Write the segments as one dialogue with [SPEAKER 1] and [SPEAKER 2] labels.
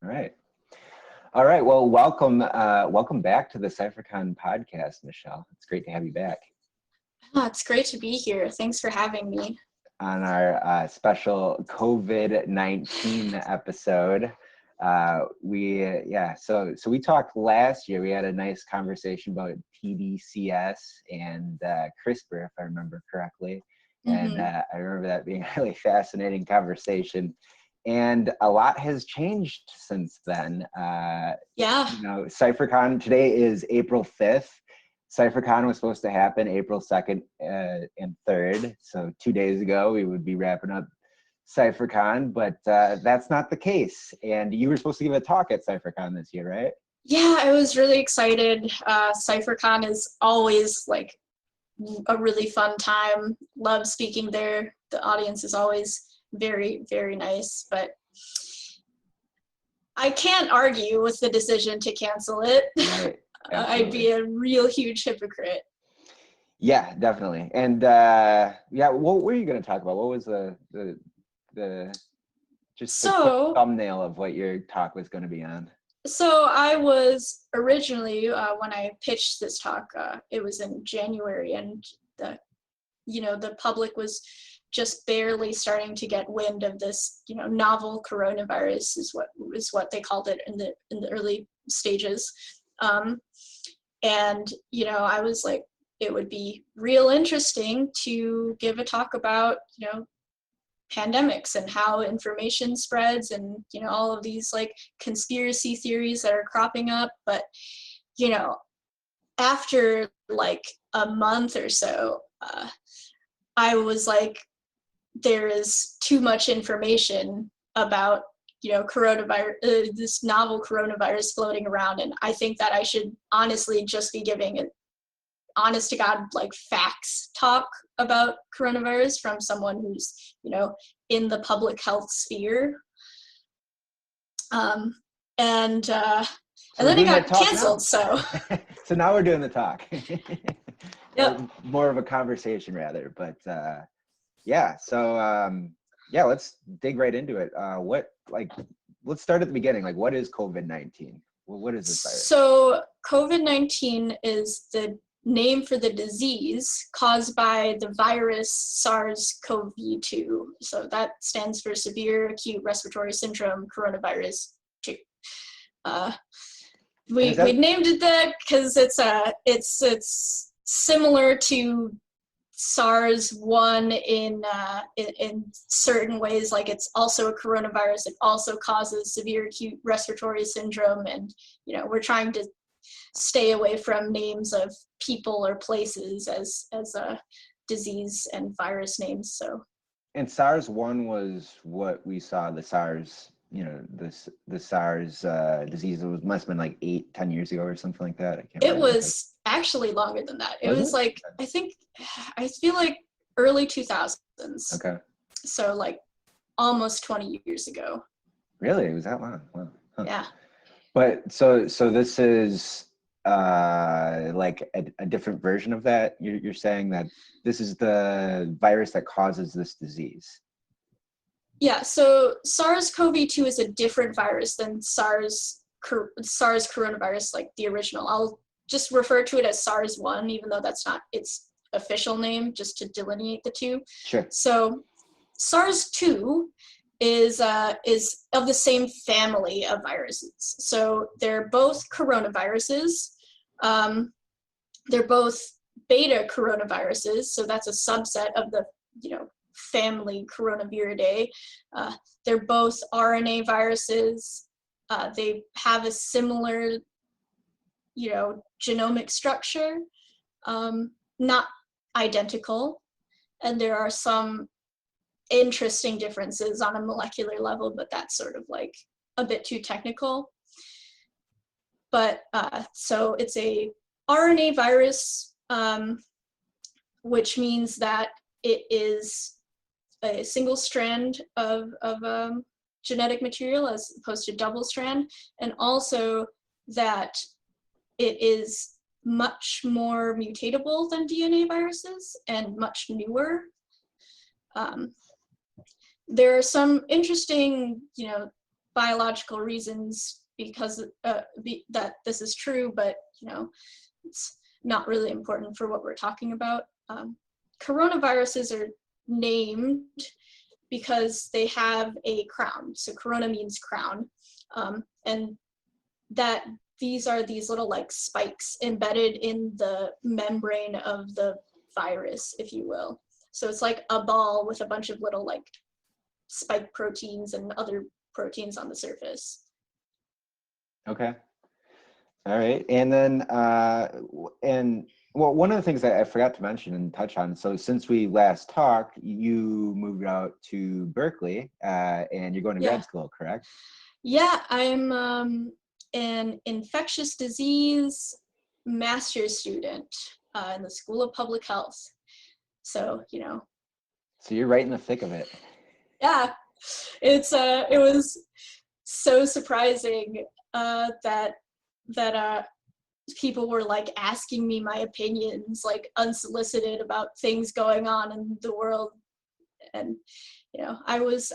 [SPEAKER 1] All right. All right. Well, welcome back to the CypherCon podcast, Michelle. It's great to have you back.
[SPEAKER 2] Oh, it's great to be here. Thanks for having me.
[SPEAKER 1] On our special COVID-19 episode. So we talked last year. We had a nice conversation about TDCS and CRISPR, if I remember correctly. And I remember that being a really fascinating conversation. And a lot has changed since then. CypherCon, today is April 5th. CypherCon was supposed to happen April 2nd and 3rd. So 2 days ago, we would be wrapping up CypherCon, but that's not the case. And you were supposed to give a talk at CypherCon this year, right?
[SPEAKER 2] Yeah, I was really excited. CypherCon is always like a really fun time. Love speaking there. The audience is always very, very nice, but I can't argue with the decision to cancel it.
[SPEAKER 1] Right.
[SPEAKER 2] I'd be a real huge hypocrite.
[SPEAKER 1] Yeah, definitely. And what were you going to talk about? What was the quick thumbnail of what your talk was going to be on?
[SPEAKER 2] So I was originally, when I pitched this talk, it was in January, and the public was just barely starting to get wind of this, novel coronavirus is what they called it in the early stages. And I was like, it would be real interesting to give a talk about, pandemics and how information spreads and, all of these like conspiracy theories that are cropping up. But, after like a month or so, I was like, there is too much information about coronavirus, this novel coronavirus floating around, and I think that I should honestly just be giving an honest to God like facts talk about coronavirus from someone who's in the public health sphere. And then it got canceled. So
[SPEAKER 1] now we're doing the talk.
[SPEAKER 2] Yep.
[SPEAKER 1] More of a conversation rather, but let's dig right into it. Let's start at the beginning. Like, what is COVID-19? Well, what is this virus?
[SPEAKER 2] So COVID-19 is the name for the disease caused by the virus SARS-CoV-2. So that stands for severe acute respiratory syndrome coronavirus 2. We named it that because it's similar to SARS-1 in certain ways. Like, it's also a coronavirus. It also causes severe acute respiratory syndrome, and we're trying to stay away from names of people or places as a disease and virus names. So.
[SPEAKER 1] And SARS-1 was what we saw. The SARS, the SARS disease. Must have been like 8-10 years ago or something like that.
[SPEAKER 2] It was actually longer than that. It was like, I feel like early 2000s.
[SPEAKER 1] Okay.
[SPEAKER 2] So like almost 20 years ago.
[SPEAKER 1] Really? It was that long? Wow. Huh.
[SPEAKER 2] Yeah.
[SPEAKER 1] But so this is like a different version of that. You're saying that this is the virus that causes this disease.
[SPEAKER 2] Yeah, so SARS-CoV-2 is a different virus than SARS coronavirus, like the original. I'll just refer to it as SARS-1, even though that's not its official name, just to delineate the two.
[SPEAKER 1] Sure.
[SPEAKER 2] So SARS-2 is of the same family of viruses. So they're both coronaviruses. They're both beta coronaviruses, so that's a subset of the family Coronaviridae. They're both RNA viruses. They have a similar, genomic structure, not identical, and there are some interesting differences on a molecular level, but that's sort of like a bit too technical. But so it's a RNA virus, which means that it is a single strand of genetic material as opposed to double strand, and also that it is much more mutatable than DNA viruses and much newer. There are some interesting, biological reasons because that this is true, but it's not really important for what we're talking about. Coronaviruses are named because they have a crown. So corona means crown, and that these are these little like spikes embedded in the membrane of the virus, if you will. So it's like a ball with a bunch of little like spike proteins and other proteins on the surface.
[SPEAKER 1] Okay. All right. And then, well, one of the things that I forgot to mention and touch on, so since we last talked, you moved out to Berkeley and you're going to grad school, correct?
[SPEAKER 2] Yeah, I'm an infectious disease master's student in the School of Public Health. So,
[SPEAKER 1] So you're right in the thick of it.
[SPEAKER 2] Yeah, it was so surprising that people were like asking me my opinions, like unsolicited, about things going on in the world. And I went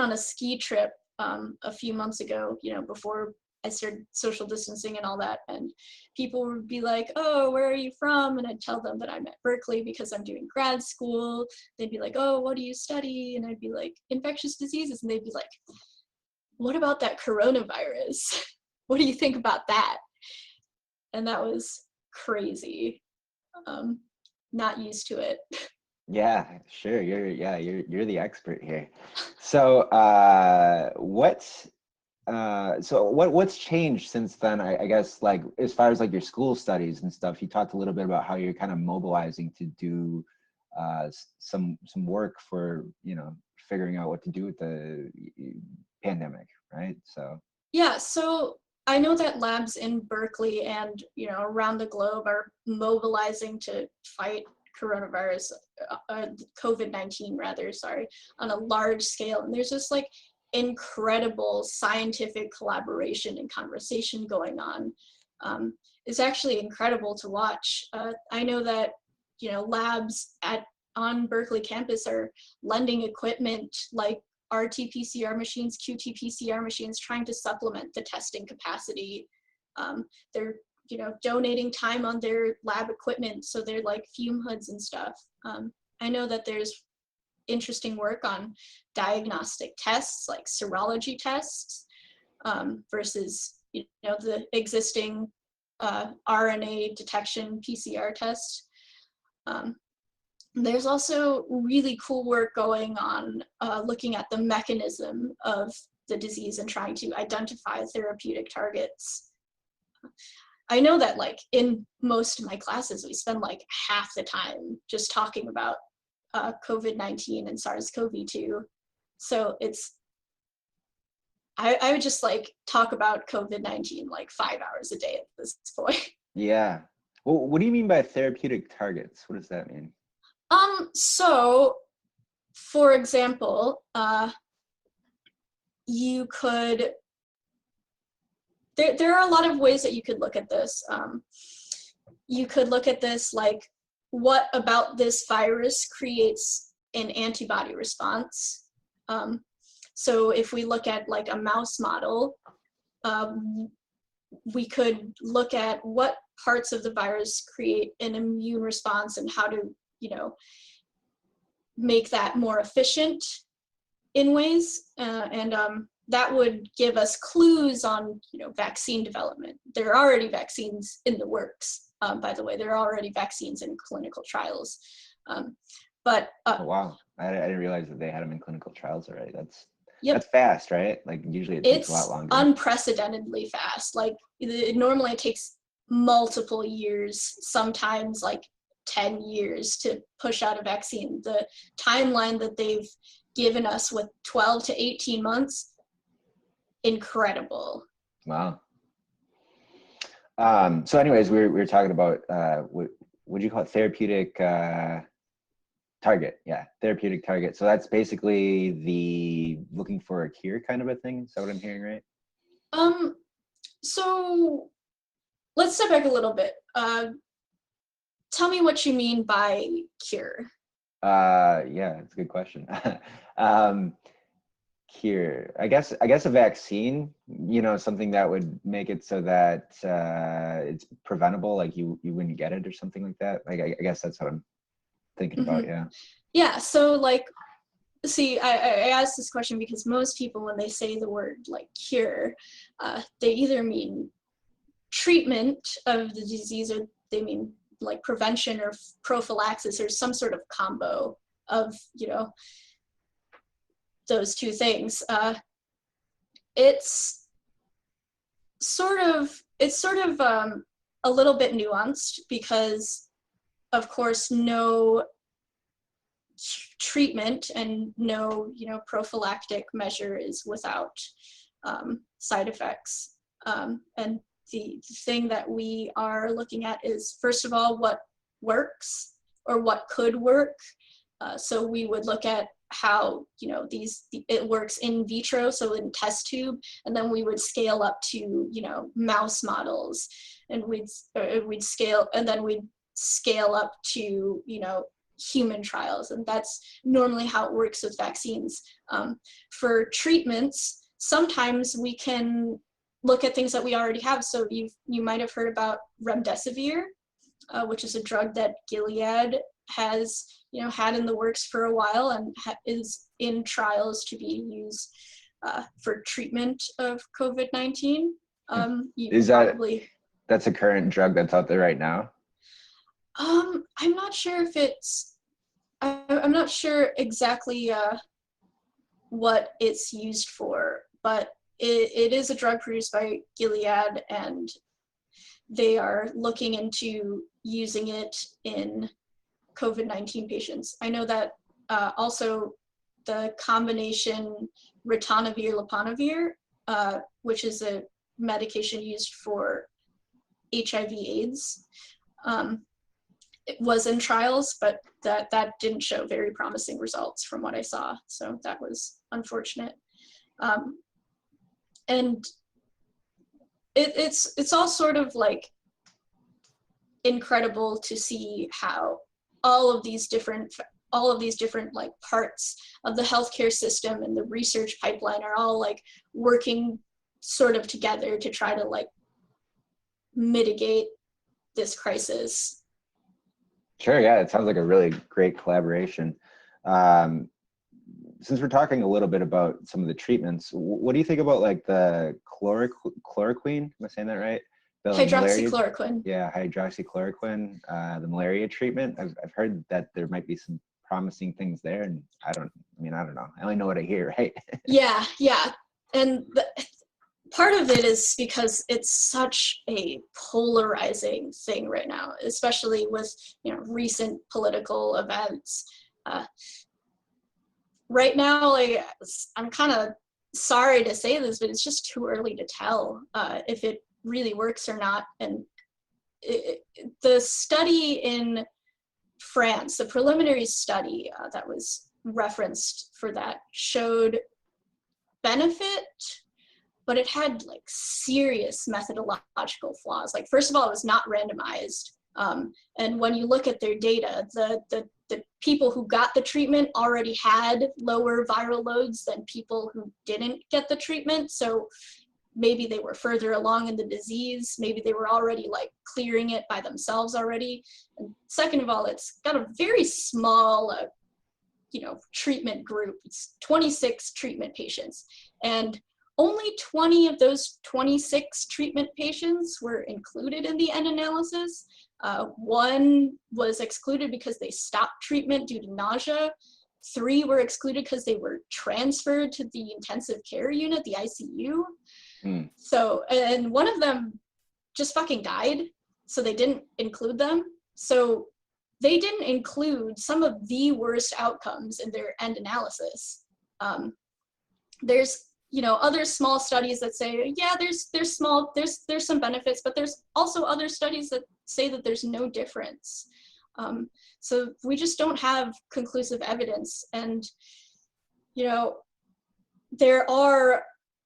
[SPEAKER 2] on a ski trip a few months ago, before I started social distancing and all that, and people would be like, "Oh, where are you from?" And I'd tell them that I'm at Berkeley because I'm doing grad school. They'd be like, "Oh, what do you study?" And I'd be like, "Infectious diseases." And they'd be like, "What about that coronavirus? What do you think about that?" And that was crazy. Not used to it.
[SPEAKER 1] Yeah, sure. You're the expert here. So what's changed since then? I guess, like, as far as like your school studies and stuff, you talked a little bit about how you're kind of mobilizing to do some work for figuring out what to do with the pandemic, right? So
[SPEAKER 2] Yeah, so I know that labs in Berkeley and around the globe are mobilizing to fight coronavirus, COVID-19 rather, sorry, on a large scale. And there's just like incredible scientific collaboration and conversation going on. It's actually incredible to watch. I know that labs on Berkeley campus are lending equipment like RT-PCR machines, QT-PCR machines, trying to supplement the testing capacity. They're donating time on their lab equipment, so they're like fume hoods and stuff. I know that there's interesting work on diagnostic tests like serology tests versus the existing RNA detection PCR test. There's also really cool work going on looking at the mechanism of the disease and trying to identify therapeutic targets. I know that like in most of my classes, we spend like half the time just talking about COVID-19 and SARS-CoV-2. So I would just like talk about COVID-19 like 5 hours a day at this point.
[SPEAKER 1] yeah. Well, what do you mean by therapeutic targets? What does that mean?
[SPEAKER 2] So for example, you could, there are a lot of ways that you could look at this. You could look at this like, what about this virus creates an antibody response? So if we look at like a mouse model, we could look at what parts of the virus create an immune response and how to, make that more efficient in ways. That would give us clues on, vaccine development. There are already vaccines in the works, by the way. There are already vaccines in clinical trials. Oh,
[SPEAKER 1] wow, I didn't realize that they had them in clinical trials already. That's fast, right? Like usually it takes a lot longer.
[SPEAKER 2] It's unprecedentedly fast. Like normally it takes multiple years, sometimes like 10 years to push out a vaccine. The timeline that they've given us with 12 to 18 months, incredible.
[SPEAKER 1] Wow. So anyways, we were talking about what do you call it? Therapeutic target. Yeah, therapeutic target. So that's basically the looking for a cure kind of a thing. Is that what I'm hearing, right?
[SPEAKER 2] So let's step back a little bit. Tell me what you mean by cure.
[SPEAKER 1] Yeah, it's a good question. cure. I guess a vaccine, you know, something that would make it so that it's preventable, like you wouldn't get it or something like that. Like I guess that's what I'm thinking about. Yeah.
[SPEAKER 2] Yeah. So like, see, I asked this question because most people, when they say the word like cure, they either mean treatment of the disease, or they mean like prevention or prophylaxis, or some sort of combo of, you know, those two things. It's sort of a little bit nuanced, because of course no treatment and no, you know, prophylactic measure is without side effects. And the thing that we are looking at is, first of all, what works or what could work. So we would look at how, you know, it works in vitro, so in test tube, and then we would scale up to, you know, mouse models, and we'd scale up to, you know, human trials. And that's normally how it works with vaccines. For treatments, sometimes we can look at things that we already have. So you might have heard about remdesivir, which is a drug that Gilead has, you know, had in the works for a while, and is in trials to be used for treatment of COVID-19.
[SPEAKER 1] That's a current drug that's out there right now?
[SPEAKER 2] I'm not sure if it's, I'm not sure exactly what it's used for, but it is a drug produced by Gilead, and they are looking into using it in COVID-19 patients. I know that also the combination ritonavir-leponavir, which is a medication used for HIV/AIDS, it was in trials, but that didn't show very promising results from what I saw. So that was unfortunate. And it's all sort of like incredible to see how all of these different like parts of the healthcare system and the research pipeline are all like working sort of together to try to like mitigate this crisis.
[SPEAKER 1] Sure, yeah, it sounds like a really great collaboration. Since we're talking a little bit about some of the treatments, what do you think about like the chloroquine? Am I saying that right? The
[SPEAKER 2] hydroxychloroquine.
[SPEAKER 1] Yeah, hydroxychloroquine, the malaria treatment. I've heard that there might be some promising things there, and I don't know. I only know what I hear, right?
[SPEAKER 2] Yeah. And part of it is because it's such a polarizing thing right now, especially with, you know, recent political events. Right now, like, I'm kind of sorry to say this, but it's just too early to tell if it really works or not. And the study in France, the preliminary study that was referenced for that, showed benefit, but it had like serious methodological flaws. Like, first of all, it was not randomized. And when you look at their data, the people who got the treatment already had lower viral loads than people who didn't get the treatment. So maybe they were further along in the disease. Maybe they were already like clearing it by themselves already. And second of all, it's got a very small, you know, treatment group. It's 26 treatment patients. And only 20 of those 26 treatment patients were included in the end analysis. One was excluded because they stopped treatment due to nausea. 3 were excluded because they were transferred to the intensive care unit, the ICU. So, and one of them just fucking died, so they didn't include them. So they didn't include some of the worst outcomes in their end analysis. There's, you know, other small studies that say, yeah, there's some benefits, but there's also other studies that say that there's no difference. So we just don't have conclusive evidence. And, you know, there are,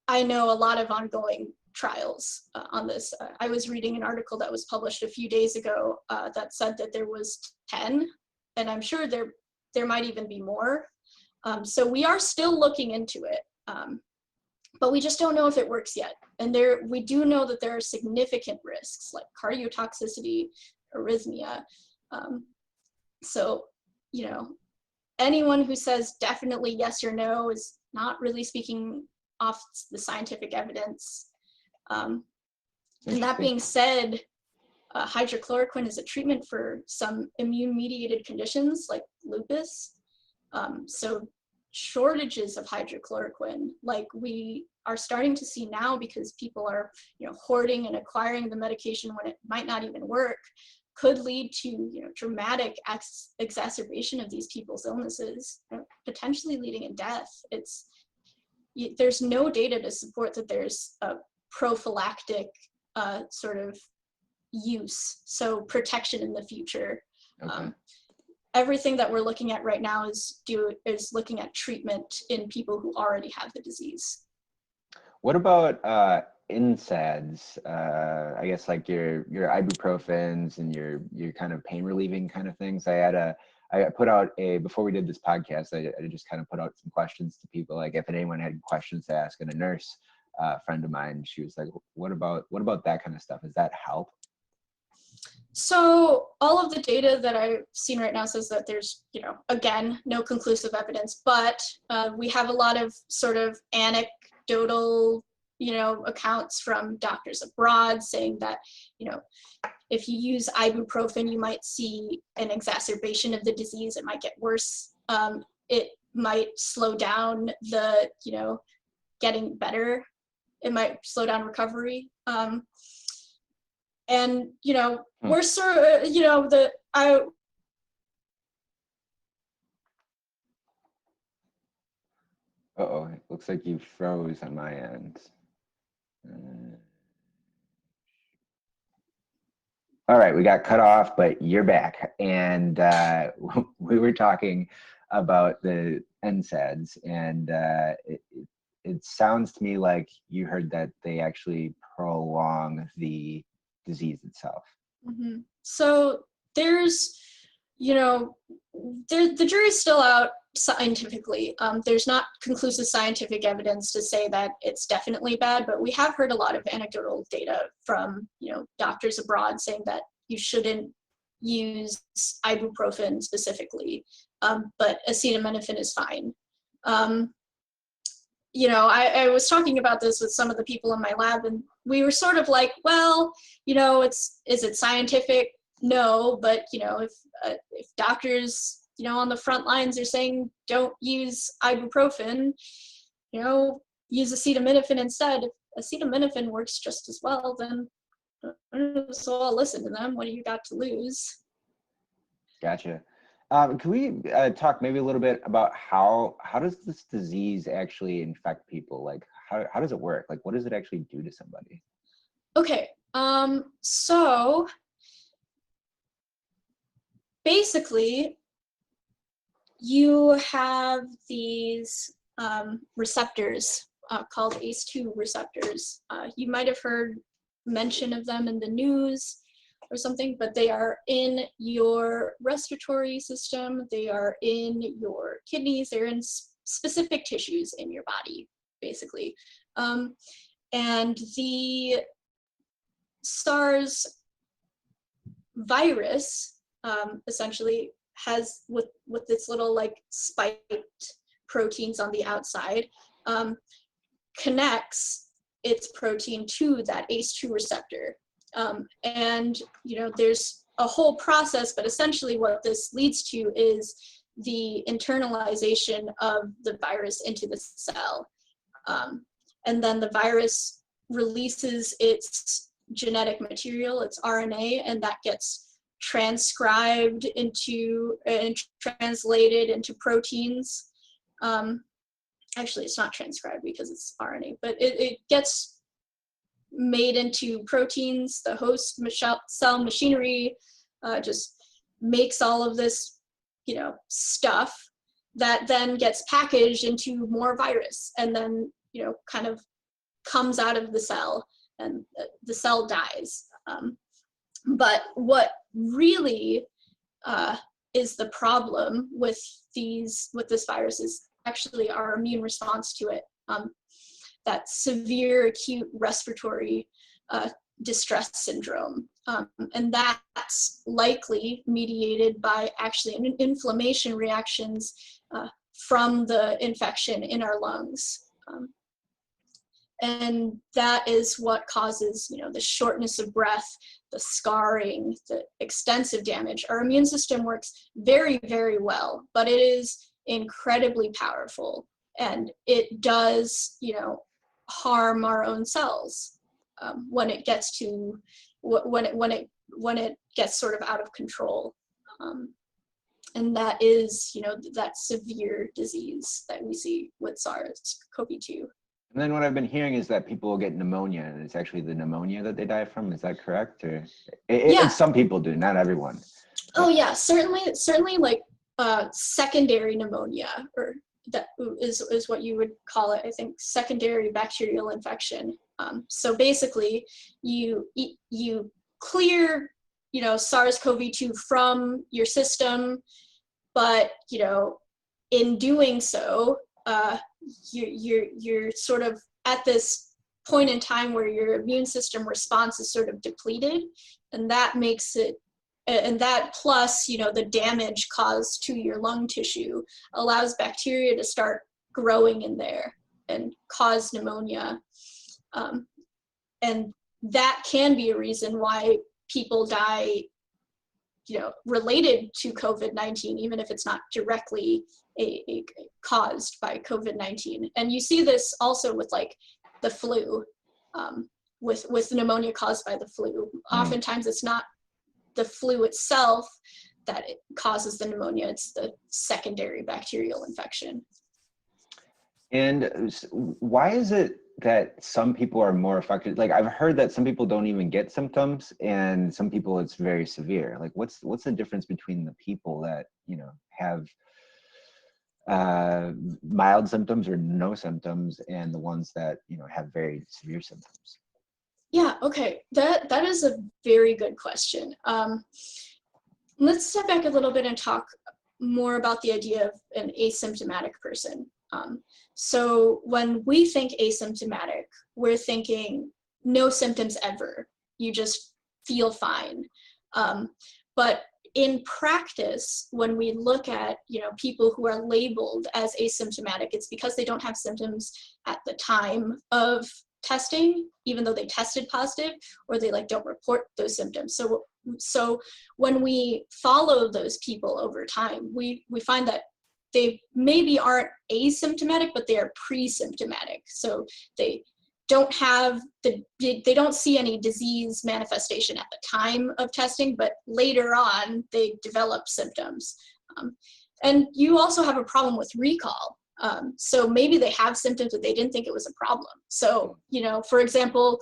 [SPEAKER 2] I know, a lot of ongoing trials on this. I was reading an article that was published a few days ago that said that there was 10, and I'm sure there might even be more. So we are still looking into it. But we just don't know if it works yet. And we do know that there are significant risks like cardiotoxicity, arrhythmia. So, anyone who says definitely yes or no is not really speaking off the scientific evidence. And that being said, hydrochloroquine is a treatment for some immune-mediated conditions like lupus. So shortages of hydrochloroquine, like we are starting to see now because people are, hoarding and acquiring the medication when it might not even work, could lead to, dramatic exacerbation of these people's illnesses, potentially leading to death. There's no data to support that there's a prophylactic sort of use, so protection in the future. Okay. Everything that we're looking at right now is looking at treatment in people who already have the disease.
[SPEAKER 1] What about NSAIDs? I guess like your ibuprofens and your kind of pain relieving kind of things. I put out before we did this podcast, I just kind of put out some questions to people, like if anyone had questions to ask, and a nurse friend of mine, she was like, what about that kind of stuff? Does that help?
[SPEAKER 2] So all of the data that I've seen right now says that there's, again, no conclusive evidence, but we have a lot of sort of anecdotal, accounts from doctors abroad saying that, if you use ibuprofen, you might see an exacerbation of the disease. It might get worse. It might slow down the, getting better. It might slow down recovery. And, we're sort of,
[SPEAKER 1] Uh-oh, it looks like you froze on my end. All right, we got cut off, but you're back. And we were talking about the NSAIDs, and it sounds to me like you heard that they actually prolong the disease itself.
[SPEAKER 2] Mm-hmm. So there's, the jury's still out scientifically. There's not conclusive scientific evidence to say that it's definitely bad, but we have heard a lot of anecdotal data from, doctors abroad saying that you shouldn't use ibuprofen specifically, but acetaminophen is fine. I was talking about this with some of the people in my lab, and we were sort of like, well, is it scientific? No, but if doctors, on the front lines are saying don't use ibuprofen, use acetaminophen instead. If acetaminophen works just as well, then so I'll listen to them. What do you got to lose?
[SPEAKER 1] Gotcha. Can we talk maybe a little bit about how does this disease actually infect people? Like, how does it work? Like, what does it actually do to somebody?
[SPEAKER 2] Okay, so basically, you have these receptors called ACE2 receptors. You might have heard mention of them in the news or something, but they are in your respiratory system, they are in your kidneys, they're in specific tissues in your body, basically. And the SARS virus essentially has, with its little like spiked proteins on the outside, connects its protein to that ACE2 receptor. And there's a whole process, but essentially what this leads to is the internalization of the virus into the cell. And then the virus releases its genetic material, its RNA, and that gets transcribed into and translated into proteins. Actually, it's not transcribed because it's RNA, but it gets made into proteins. The host cell machinery just makes all of this, stuff that then gets packaged into more virus, and then, kind of comes out of the cell, and the cell dies. But what really is the problem with this virus is actually our immune response to it. that severe acute respiratory distress syndrome. And that's likely mediated by actually inflammation reactions from the infection in our lungs. And that is what causes, the shortness of breath, the scarring, the extensive damage. Our immune system works very, very well, but it is incredibly powerful, and it does, harm our own cells when it gets to when it gets sort of out of control. And that is, that severe disease that we see with SARS-CoV-2.
[SPEAKER 1] And then what I've been hearing is that people will get pneumonia, and it's actually the pneumonia that they die from. Is that correct? Or
[SPEAKER 2] yeah.
[SPEAKER 1] Some people do, not everyone.
[SPEAKER 2] Oh yeah, certainly like secondary pneumonia, or that is what you would call it, I think, secondary bacterial infection. So basically you clear, SARS-CoV-2 from your system, but, in doing so, you're sort of at this point in time where your immune system response is sort of depleted, and that makes it, and that plus, the damage caused to your lung tissue allows bacteria to start growing in there and cause pneumonia. And that can be a reason why people die, related to COVID-19, even if it's not directly caused by COVID-19. And you see this also with like the flu, with pneumonia caused by the flu. Oftentimes it's not the flu itself that it causes the pneumonia, it's the secondary bacterial infection.
[SPEAKER 1] And why is it that some people are more affected? Like, I've heard that some people don't even get symptoms, and some people it's very severe. Like, what's the difference between the people that, have mild symptoms or no symptoms, and the ones that, have very severe symptoms?
[SPEAKER 2] Yeah, okay, that is a very good question. Let's step back a little bit and talk more about the idea of an asymptomatic person. So when we think asymptomatic, we're thinking no symptoms ever. You just feel fine. But in practice, when we look at, people who are labeled as asymptomatic, it's because they don't have symptoms at the time of testing, even though they tested positive, or they don't report those symptoms. So when we follow those people over time, we find that they maybe aren't asymptomatic, but they are pre-symptomatic. So they don't have they don't see any disease manifestation at the time of testing, but later on they develop symptoms. And you also have a problem with recall. So maybe they have symptoms, but they didn't think it was a problem. So, for example,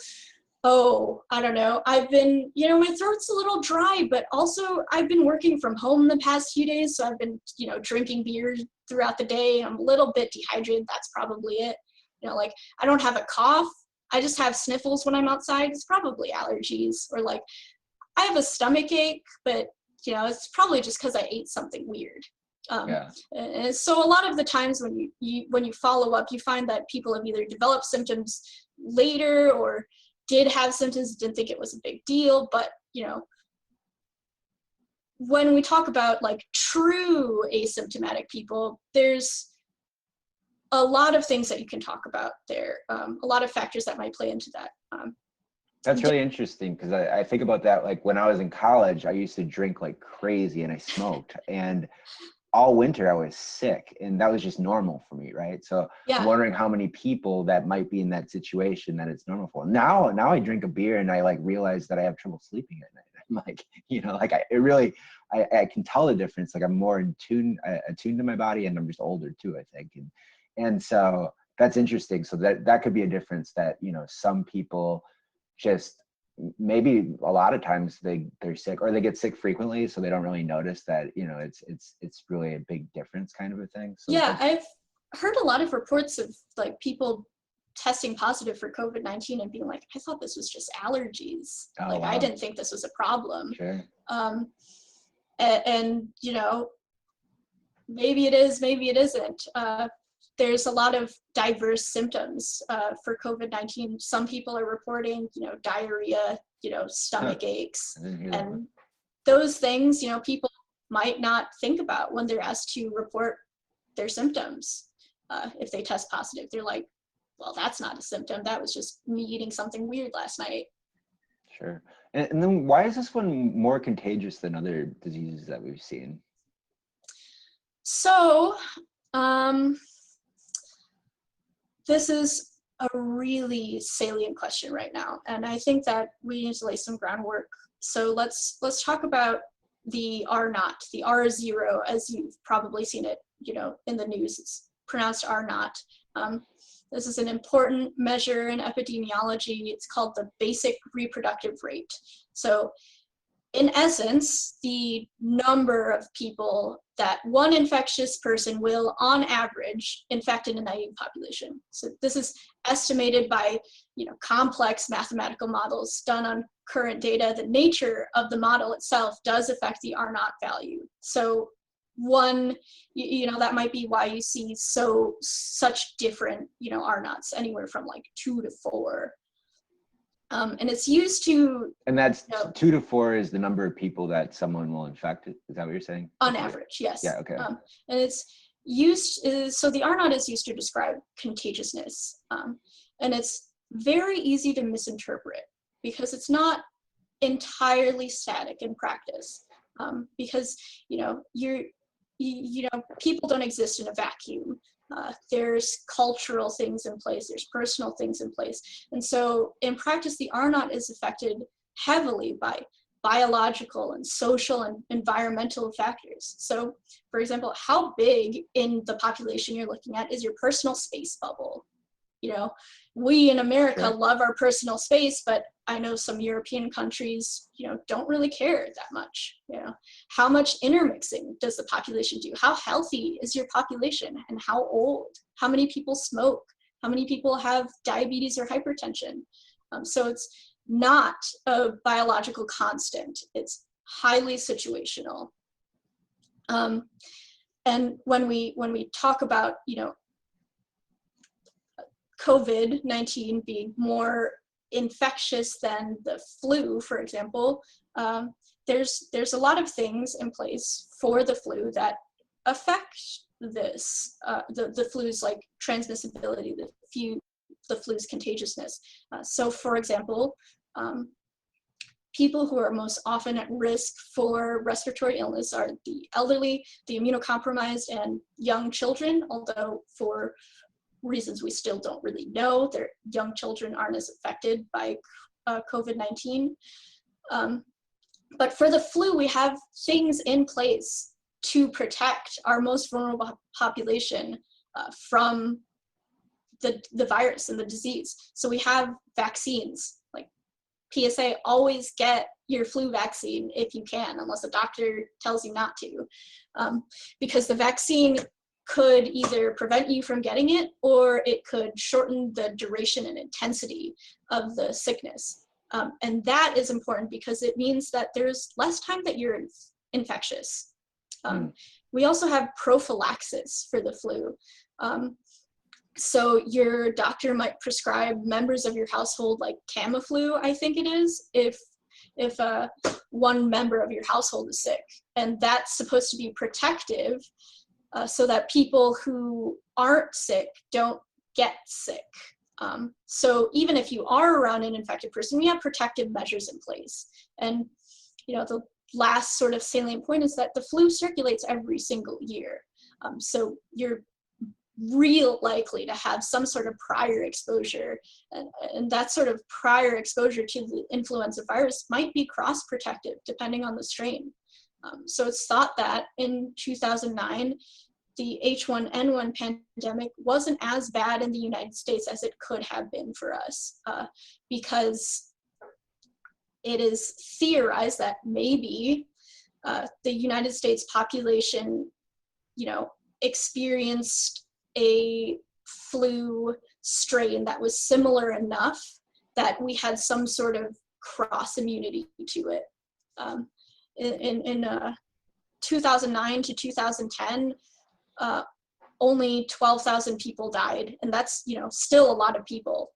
[SPEAKER 2] I don't know, I've been, my throat's a little dry, but also I've been working from home the past few days. So I've been, drinking beer throughout the day. I'm a little bit dehydrated. That's probably it. I don't have a cough. I just have sniffles when I'm outside. It's probably allergies. Or I have a stomach ache, but, it's probably just because I ate something weird. And so a lot of the times when you follow up, you find that people have either developed symptoms later or did have symptoms, didn't think it was a big deal. But, when we talk about true asymptomatic people, there's a lot of things that you can talk about there, a lot of factors that might play into that.
[SPEAKER 1] That's really interesting, because I think about that, when I was in college, I used to drink like crazy and I smoked, and all winter I was sick, and that was just normal for me, right? So yeah. I'm wondering how many people that might be in that situation that it's normal for. Now I drink a beer and I realize that I have trouble sleeping at night. I'm I can tell the difference. I'm more attuned to my body, and I'm just older too, I think. And so that's interesting. So that could be a difference, that, some people just, maybe a lot of times they're sick, or they get sick frequently, so they don't really notice that, it's really a big difference, kind of a thing. So
[SPEAKER 2] yeah, I've heard a lot of reports of people testing positive for COVID-19 and being like, I thought this was just allergies. Wow. I didn't think this was a problem.
[SPEAKER 1] Sure.
[SPEAKER 2] And maybe it is, maybe it isn't. there's a lot of diverse symptoms for COVID-19. Some people are reporting, diarrhea, stomach aches, and those things, people might not think about when they're asked to report their symptoms. If they test positive, they're like, well, that's not a symptom. That was just me eating something weird last night.
[SPEAKER 1] Sure. And then why is this one more contagious than other diseases that we've seen?
[SPEAKER 2] So, this is a really salient question right now, and I think that we need to lay some groundwork. So let's talk about the R naught, the R0, as you've probably seen it, in the news. It's pronounced R naught. This is an important measure in epidemiology. It's called the basic reproductive rate. So in essence, the number of people that one infectious person will, on average, infect in a naive population. So this is estimated by, complex mathematical models done on current data. The nature of the model itself does affect the R naught value. So one, that might be why you see such different, R naughts, anywhere from like 2 to 4. And it's used to,
[SPEAKER 1] and that's 2 to 4 is the number of people that someone will infect. Is that what you're saying?
[SPEAKER 2] On average, yes.
[SPEAKER 1] Yeah. Okay.
[SPEAKER 2] And it's used, so the R naught is used to describe contagiousness, and it's very easy to misinterpret because it's not entirely static in practice. Because people don't exist in a vacuum. There's cultural things in place, there's personal things in place. And so in practice, the R naught is affected heavily by biological and social and environmental factors. So for example, how big in the population you're looking at is your personal space bubble? We in America
[SPEAKER 1] Sure.
[SPEAKER 2] love our personal space, but I know some European countries, don't really care that much. How much intermixing does the population do? How healthy is your population, and how old? How many people smoke? How many people have diabetes or hypertension? So it's not a biological constant. It's highly situational. And when we talk about, COVID-19 being more infectious than the flu, for example, there's a lot of things in place for the flu that affect this, the flu's like transmissibility, the flu's contagiousness. So for example, people who are most often at risk for respiratory illness are the elderly, the immunocompromised, and young children, although for reasons we still don't really know, their young children aren't as affected by COVID-19. But for the flu, we have things in place to protect our most vulnerable population from the virus and the disease. So we have vaccines. Like PSA, always get your flu vaccine if you can, unless a doctor tells you not to, because the vaccine could either prevent you from getting it, or it could shorten the duration and intensity of the sickness. And that is important because it means that there's less time that you're infectious. We also have prophylaxis for the flu. So your doctor might prescribe members of your household like Tamiflu, I think it is, if one member of your household is sick. And that's supposed to be protective, so that people who aren't sick don't get sick. So even if you are around an infected person, we have protective measures in place. And the last sort of salient point is that the flu circulates every single year. So you're real likely to have some sort of prior exposure, and that sort of prior exposure to the influenza virus might be cross-protective depending on the strain. So it's thought that in 2009, the H1N1 pandemic wasn't as bad in the United States as it could have been for us, because it is theorized that maybe the United States population, experienced a flu strain that was similar enough that we had some sort of cross immunity to it. In 2009 to 2010, only 12,000 people died, and that's, you know, still a lot of people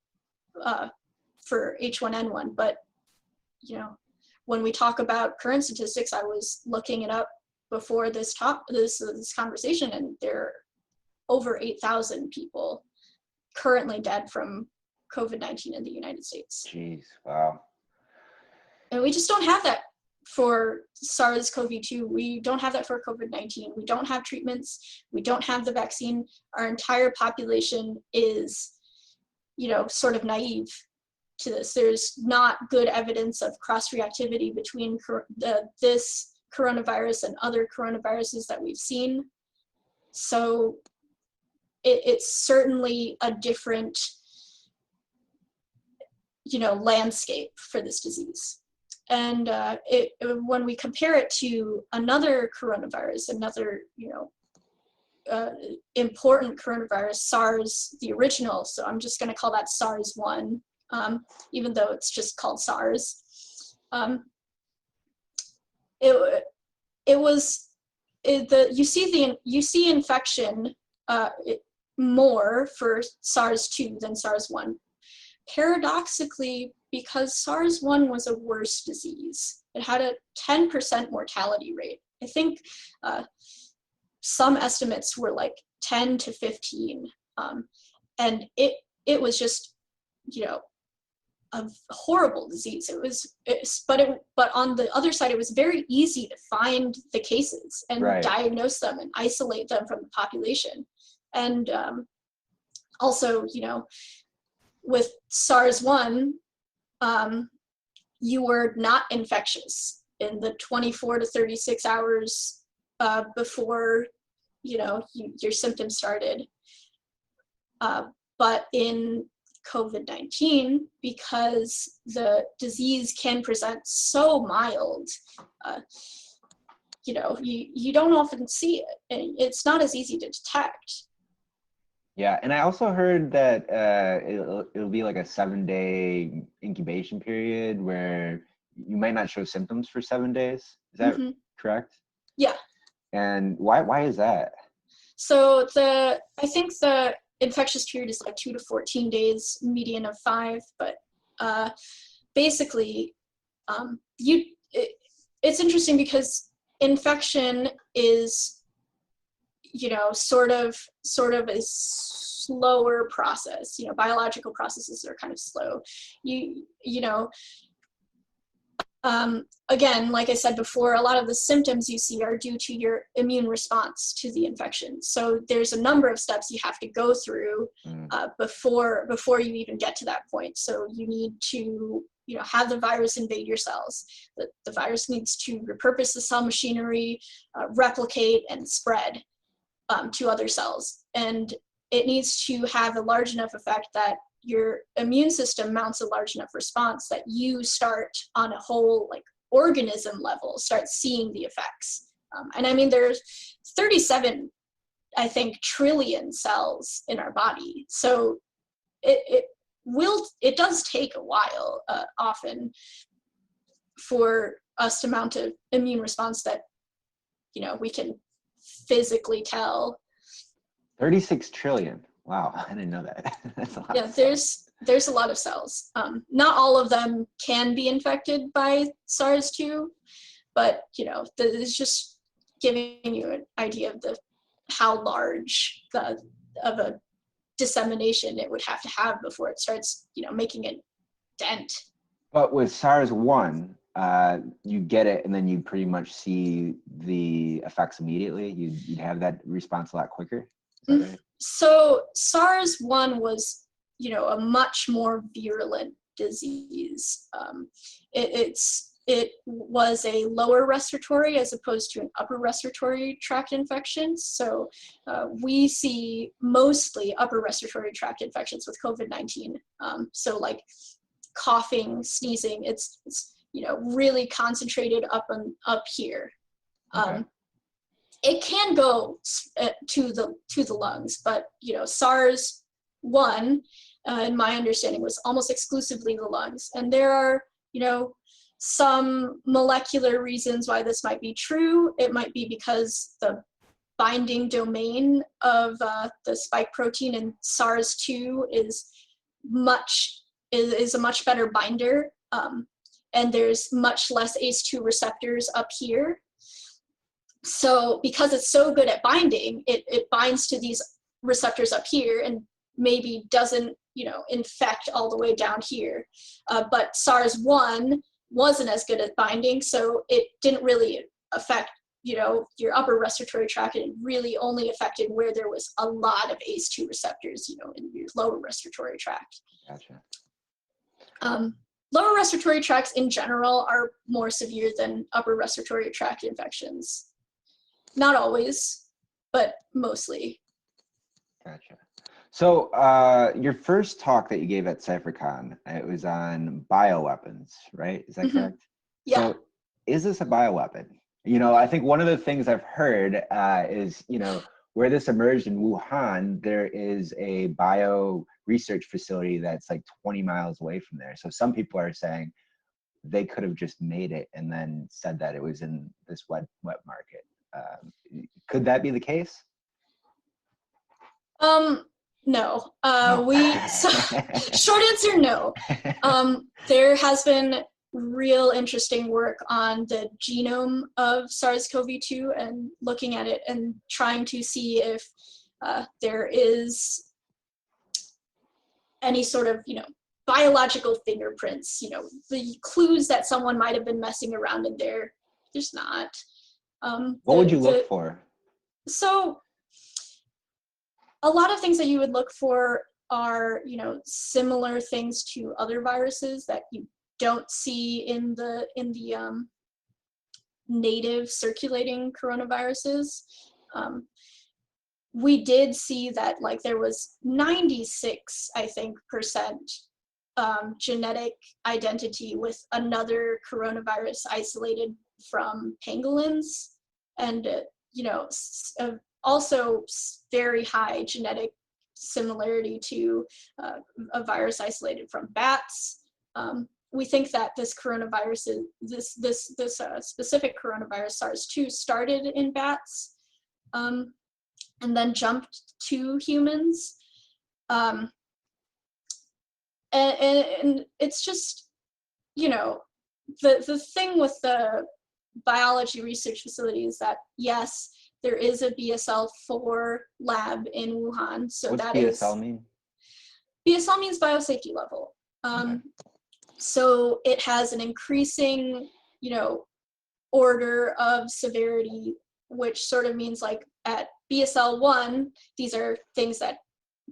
[SPEAKER 2] for H1N1. But, you know, when we talk about current statistics, I was looking it up before this conversation, and there are over 8,000 people currently dead from COVID-19 in the United States.
[SPEAKER 1] Jeez, wow.
[SPEAKER 2] And we just don't have that for SARS-CoV-2. We don't have that for COVID-19. We don't have treatments. We don't have the vaccine. Our entire population is, you know, sort of naive to this. There's not good evidence of cross-reactivity between this coronavirus and other coronaviruses that we've seen. So it's certainly a different, you know, landscape for this disease. And when we compare it to another coronavirus, another, you know, important coronavirus, SARS, the original, so I'm just going to call that SARS-1, even though it's just called SARS. You see infection more for SARS-2 than SARS-1. Paradoxically, because SARS-1 was a worse disease. It had a 10% mortality rate. I think some estimates were like 10 to 15. And it was just, you know, a horrible disease. But on the other side, it was very easy to find the cases and diagnose them and isolate them from the population. And also, you know, with SARS-1, you were not infectious in the 24 to 36 hours before, you know, your symptoms started. But in COVID-19, because the disease can present so mild, you know, you don't often see it, and it's not as easy to detect.
[SPEAKER 1] Yeah, and I also heard that it'll be like a 7-day incubation period where you might not show symptoms for 7 days. Is that correct?
[SPEAKER 2] Yeah.
[SPEAKER 1] And why is that?
[SPEAKER 2] So I think the infectious period is like 2 to 14 days, median of 5. But basically, it's interesting because infection is, you know, sort of a slower process. You know, biological processes are kind of slow. You know, again, like I said before, a lot of the symptoms you see are due to your immune response to the infection. So there's a number of steps you have to go through before you even get to that point. So you need to, you know, have the virus invade your cells. The virus needs to repurpose the cell machinery, replicate, and spread to other cells. And it needs to have a large enough effect that your immune system mounts a large enough response that you start on a whole, like, organism level, start seeing the effects. And I mean, there's 37, I think, trillion cells in our body. So it does take a while, often, for us to mount an immune response that, you know, we can physically tell.
[SPEAKER 1] 36 trillion. Wow, I didn't know that. That's a lot.
[SPEAKER 2] Yeah, there's a lot of cells. Not all of them can be infected by SARS-2, but, you know, it's just giving you an idea of how large of a dissemination it would have before it starts, you know, making a dent. But
[SPEAKER 1] with SARS-1, you get it and then you pretty much see the effects immediately. You'd have that response a lot quicker. Is that right?
[SPEAKER 2] So SARS-1 was, you know, a much more virulent disease. It was a lower respiratory as opposed to an upper respiratory tract infection. So we see mostly upper respiratory tract infections with COVID-19. So like coughing, sneezing, it's you know, really concentrated up here. Okay. It can go to the lungs, but, you know, SARS-1, in my understanding, was almost exclusively the lungs. And there are, you know, some molecular reasons why this might be true. It might be because the binding domain of the spike protein in SARS-2 is a much better binder, and there's much less ACE2 receptors up here. So because it's so good at binding, it binds to these receptors up here and maybe doesn't, infect all the way down here. But SARS-1 wasn't as good at binding, so it didn't really affect, your upper respiratory tract. It really only affected where there was a lot of ACE2 receptors, in your lower respiratory tract.
[SPEAKER 1] Gotcha.
[SPEAKER 2] Lower respiratory tracts in general are more severe than upper respiratory tract infections. Not always, but mostly.
[SPEAKER 1] Gotcha. So your first talk that you gave at CypherCon, it was on bioweapons, right? Is that correct?
[SPEAKER 2] Yeah.
[SPEAKER 1] So is this a bioweapon? I think one of the things I've heard is, where this emerged in Wuhan, there is a bio research facility that's like 20 miles away from there. So some people are saying they could have just made it and then said that it was in this wet market. Could that be the case?
[SPEAKER 2] No.
[SPEAKER 1] No.
[SPEAKER 2] Short answer, no. There has been real interesting work on the genome of SARS-CoV-2 and looking at it and trying to see if there is any sort of, biological fingerprints, the clues that someone might have been messing around in there. There's not.
[SPEAKER 1] What would you look for?
[SPEAKER 2] So a lot of things that you would look for are, similar things to other viruses that you don't see in the native circulating coronaviruses. We did see that there was 96, I think, percent genetic identity with another coronavirus isolated from pangolins, and also very high genetic similarity to a virus isolated from bats. We think that this coronavirus, this specific coronavirus, SARS-2, started in bats and then jumped to humans. And it's just, the thing with the biology research facility is that, yes, there is a BSL-4 lab in Wuhan. So
[SPEAKER 1] what's
[SPEAKER 2] that
[SPEAKER 1] BSL mean?
[SPEAKER 2] BSL means biosafety level. Okay. So it has an increasing, order of severity, which sort of means at BSL-1, these are things that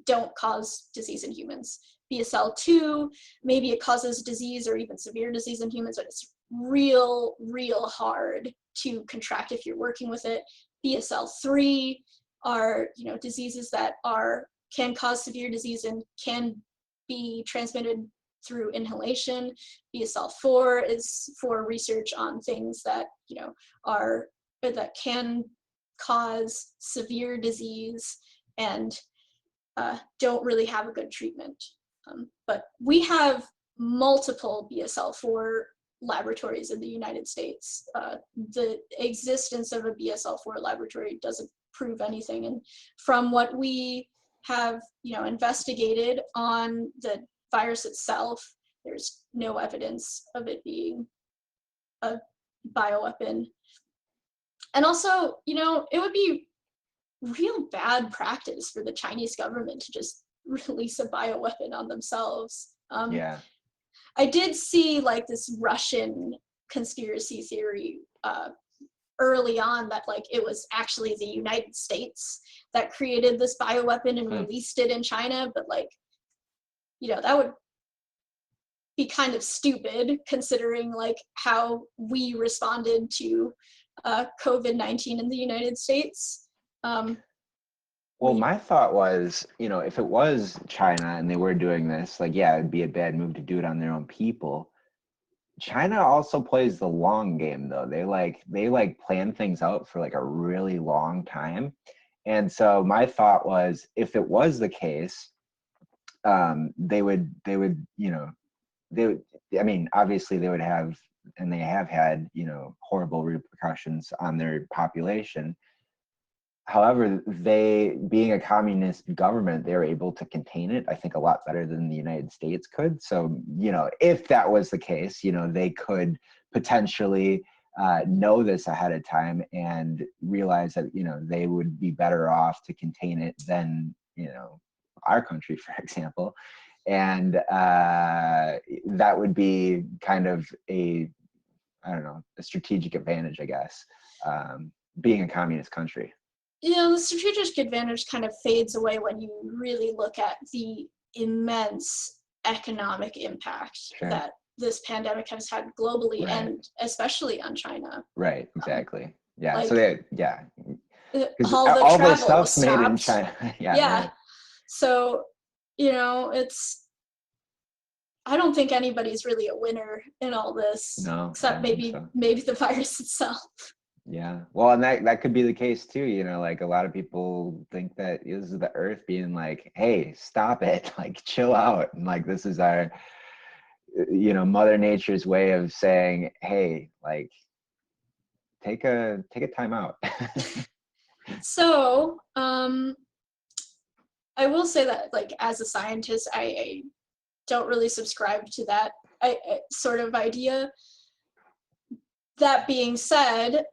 [SPEAKER 2] don't cause disease in humans. BSL-2, maybe it causes disease or even severe disease in humans, but it's real hard to contract if you're working with it. BSL-3 are, diseases that can cause severe disease and can be transmitted through inhalation. BSL-4 is for research on things that, that can cause severe disease and don't really have a good treatment. But we have multiple BSL-4 laboratories in the United States. The existence of a BSL-4 laboratory doesn't prove anything. And from what we have, investigated on the virus itself, there's no evidence of it being a bioweapon. And also, it would be real bad practice for the Chinese government to just release a bioweapon on themselves.
[SPEAKER 1] Yeah.
[SPEAKER 2] I did see this Russian conspiracy theory early on that it was actually the United States that created this bioweapon and released it in China, but that would be kind of stupid considering how we responded to COVID-19 in the United States.
[SPEAKER 1] Well, my thought was, if it was China and they were doing this, yeah, it'd be a bad move to do it on their own people. China also plays the long game, though. They plan things out for a really long time. And so my thought was, if it was the case, they would, I mean, obviously they would have, and they have had, horrible repercussions on their population. However, they, being a communist government, they're able to contain it, I think, a lot better than the United States could. So, you know, if that was the case, you know, they could potentially know this ahead of time and realize that, you know, they would be better off to contain it than, you know, our country, for example. And that would be kind of a, I don't know, a strategic advantage, I guess, being a communist country.
[SPEAKER 2] You know, the strategic advantage kind of fades away when you really look at the immense economic impact
[SPEAKER 1] Sure.
[SPEAKER 2] that this pandemic has had globally,
[SPEAKER 1] Right.
[SPEAKER 2] and especially on China.
[SPEAKER 1] Right, exactly. Yeah,
[SPEAKER 2] like,
[SPEAKER 1] so they, yeah, because
[SPEAKER 2] all the
[SPEAKER 1] all their
[SPEAKER 2] travel was
[SPEAKER 1] stuff's made in
[SPEAKER 2] stopped.
[SPEAKER 1] China. Yeah,
[SPEAKER 2] Yeah.
[SPEAKER 1] right.
[SPEAKER 2] So, you know, I don't think anybody's really a winner in all this,
[SPEAKER 1] No, I
[SPEAKER 2] except
[SPEAKER 1] don't think so.
[SPEAKER 2] maybe the virus itself.
[SPEAKER 1] Yeah, well, and that could be the case too. You know, like a lot of people think that this is the Earth being like, "Hey, stop it! Like, chill out." And like, this is our, you know, Mother Nature's way of saying, "Hey, like, take a time out."
[SPEAKER 2] So, I will say that, like, as a scientist, I don't really subscribe to that sort of idea. That being said,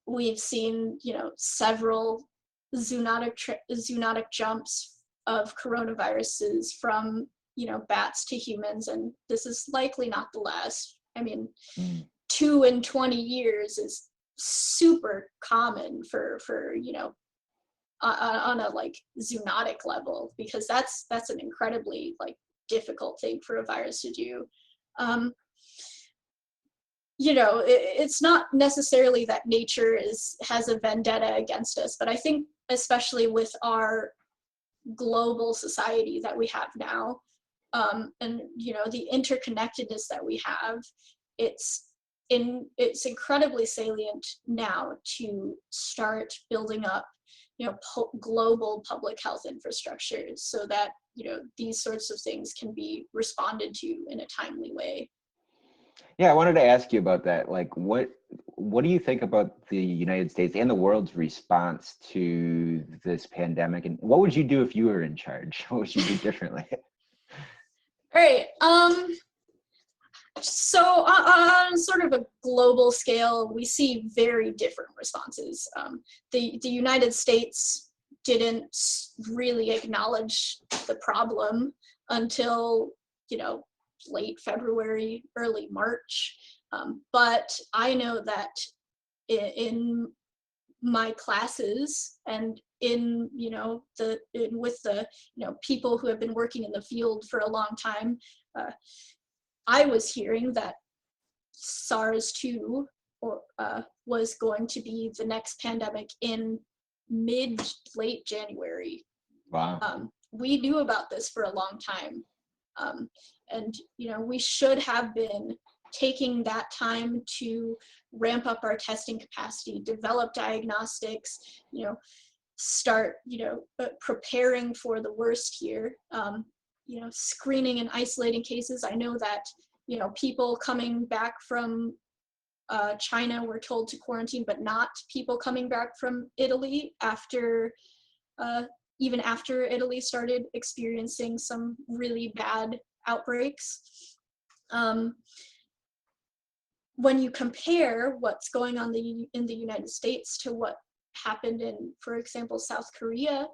[SPEAKER 2] we've seen, you know, several zoonotic jumps of coronaviruses from, you know, bats to humans, and this is likely not the last. I mean, 2 in 20 years is super common for you know, on a like zoonotic level, because that's an incredibly like difficult thing for a virus to do. You know, it's not necessarily that nature has a vendetta against us, but I think especially with our global society that we have now, and you know, the interconnectedness that we have, it's incredibly salient now to start building up, you know, global public health infrastructures so that, you know, these sorts of things can be responded to in a timely way.
[SPEAKER 1] Yeah, I wanted to ask you about that. Like, what do you think about the United States and the world's response to this pandemic? And what would you do if you were in charge? What would you do differently?
[SPEAKER 2] All right. So on sort of a global scale, we see very different responses. The United States didn't really acknowledge the problem until, you know, late February, early March. But I know that in my classes and in, you know, with the, you know, people who have been working in the field for a long time, I was hearing that SARS-2 was going to be the next pandemic in late January.
[SPEAKER 1] Wow.
[SPEAKER 2] We knew about this for a long time. And, you know, we should have been taking that time to ramp up our testing capacity, develop diagnostics, you know, start, you know, preparing for the worst here, you know, screening and isolating cases. I know that, you know, people coming back from China were told to quarantine, but not people coming back from Italy after, even after Italy started experiencing some really bad outbreaks. When you compare what's going on in the United States to what happened in, for example, South Korea,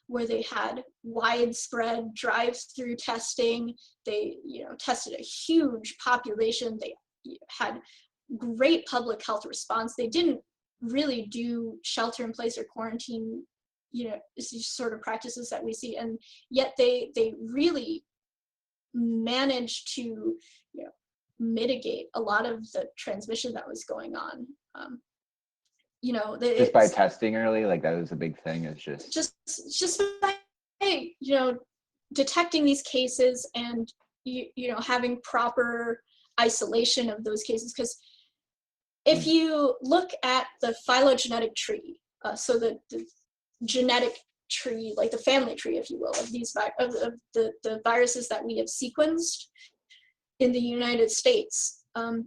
[SPEAKER 2] where they had widespread drive-through testing, they, you know, tested a huge population, they had great public health response. They didn't really do shelter in place or quarantine, you know, sort of practices that we see, and yet they really managed to, you know, mitigate a lot of the transmission that was going on. You know,
[SPEAKER 1] Just by testing early, like that was a big thing. It's
[SPEAKER 2] just by, you know, detecting these cases and you know, having proper isolation of those cases. Because if you look at the phylogenetic tree, so the genetic tree, like the family tree, if you will, of these of the viruses that we have sequenced in the United States,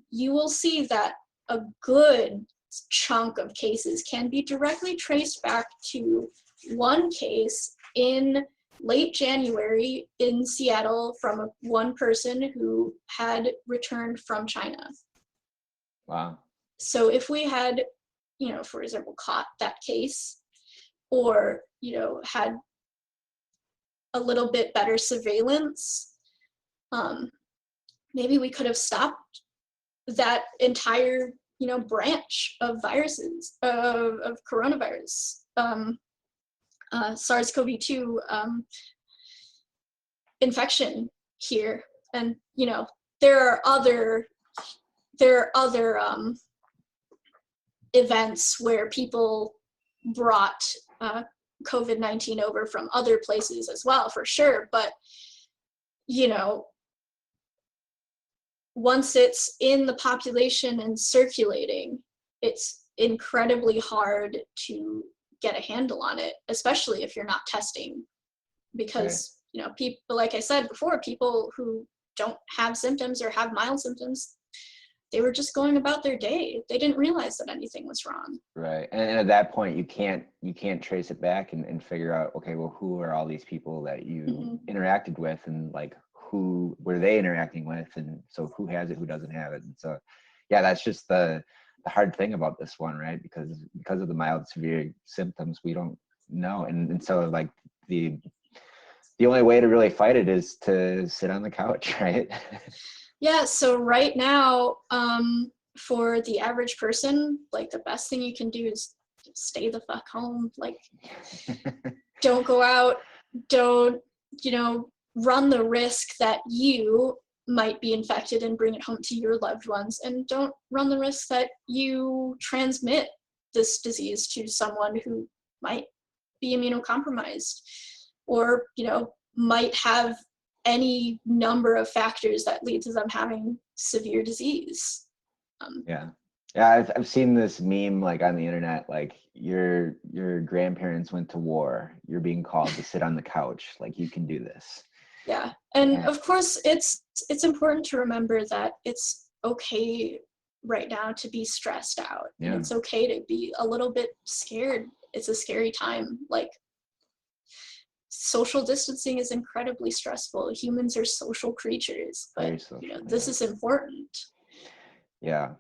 [SPEAKER 2] you will see that a good chunk of cases can be directly traced back to one case in late January in Seattle from one person who had returned from China.
[SPEAKER 1] Wow.
[SPEAKER 2] So if we had, for example, caught that case, or, had a little bit better surveillance, maybe we could have stopped that entire, branch of viruses, of coronavirus, SARS-CoV-2 infection here. And, there are other events where people brought COVID-19 over from other places as well, for sure. But, once it's in the population and circulating, it's incredibly hard to get a handle on it, especially if you're not testing. Because, people, like I said before, people who don't have symptoms or have mild symptoms, they were just going about their day. They didn't realize that anything was wrong.
[SPEAKER 1] Right. And at that point, you can't trace it back and figure out, okay, well, who are all these people that you interacted with, and like, who were they interacting with? And so who has it, who doesn't have it? And so, yeah, that's just the hard thing about this one, right? Because of the mild, severe symptoms, we don't know. And so like the only way to really fight it is to sit on the couch, right?
[SPEAKER 2] Yeah, so right now, for the average person, like the best thing you can do is stay the fuck home. Like, don't go out, don't, run the risk that you might be infected and bring it home to your loved ones, and don't run the risk that you transmit this disease to someone who might be immunocompromised, or, might have any number of factors that lead to them having severe disease.
[SPEAKER 1] Yeah, I've seen this meme like on the internet, like your grandparents went to war, you're being called to sit on the couch, like you can do this.
[SPEAKER 2] Yeah, and of course it's important to remember that it's okay right now to be stressed out.
[SPEAKER 1] Yeah.
[SPEAKER 2] And it's okay to be a little bit scared. It's a scary time. Like, social distancing is incredibly stressful. Humans are social creatures, but this is important.
[SPEAKER 1] Yeah.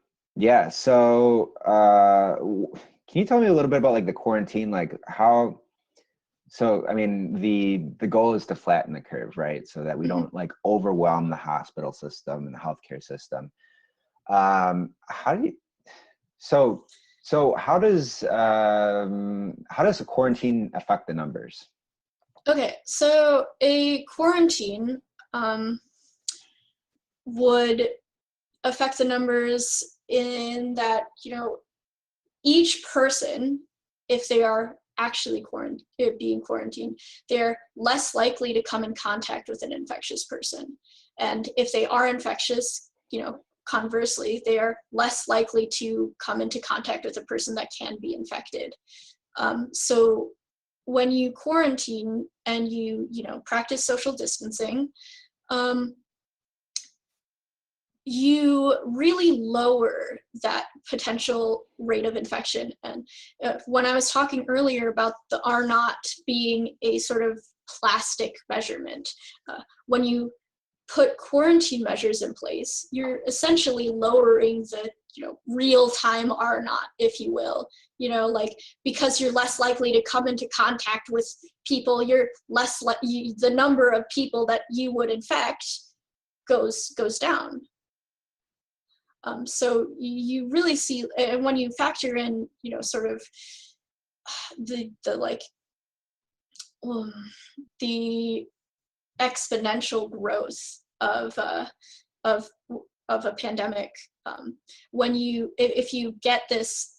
[SPEAKER 1] So can you tell me a little bit about like the quarantine, like how? So I mean, the goal is to flatten the curve, right? So that we don't like overwhelm the hospital system and the healthcare system. How does a quarantine affect the numbers?
[SPEAKER 2] Okay, so a quarantine would affect the numbers in that, each person, if they are actually being quarantined, they're less likely to come in contact with an infectious person. And if they are infectious, conversely, they are less likely to come into contact with a person that can be infected. So when you quarantine and you practice social distancing, you really lower that potential rate of infection. And when I was talking earlier about the R naught being a sort of plastic measurement, when you put quarantine measures in place, you're essentially lowering the real-time R naught, if you will. Like, because you're less likely to come into contact with people, you're less the number of people that you would infect goes down. So you really see, and when you factor in, sort of the exponential growth of a pandemic, if you get this,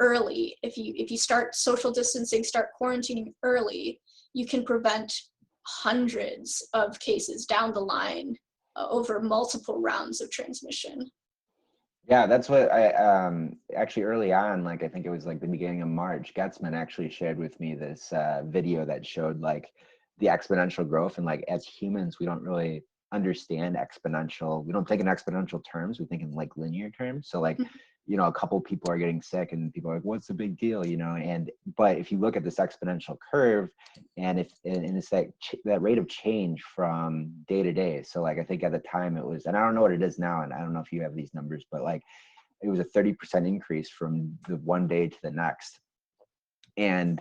[SPEAKER 2] early, if you start social distancing, start quarantining early, you can prevent hundreds of cases down the line over multiple rounds of transmission.
[SPEAKER 1] Yeah, that's what I actually early on, like I think it was like the beginning of March, Getzman actually shared with me this video that showed like the exponential growth, and like as humans we don't really understand exponential. We don't think in exponential terms, we think in like linear terms. So like you know, a couple people are getting sick and people are like, what's the big deal, you know? But if you look at this exponential curve, and it's that rate of change from day to day. So like, I think at the time it was, and I don't know what it is now, and I don't know if you have these numbers, but like it was a 30% increase from the one day to the next. And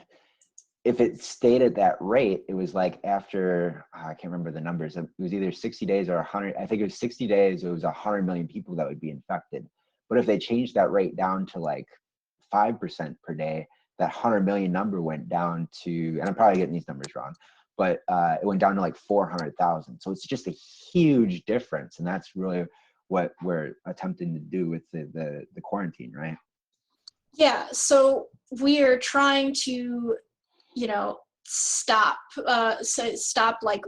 [SPEAKER 1] if it stayed at that rate, it was like after, I can't remember the numbers. It was either 60 days or 100. I think it was 60 days. It was 100 million people that would be infected. But if they changed that rate down to like 5% per day, that 100 million number went down to, and I'm probably getting these numbers wrong, but it went down to like 400,000. So it's just a huge difference. And that's really what we're attempting to do with the quarantine, right?
[SPEAKER 2] Yeah, so we are trying to, you know, stop like,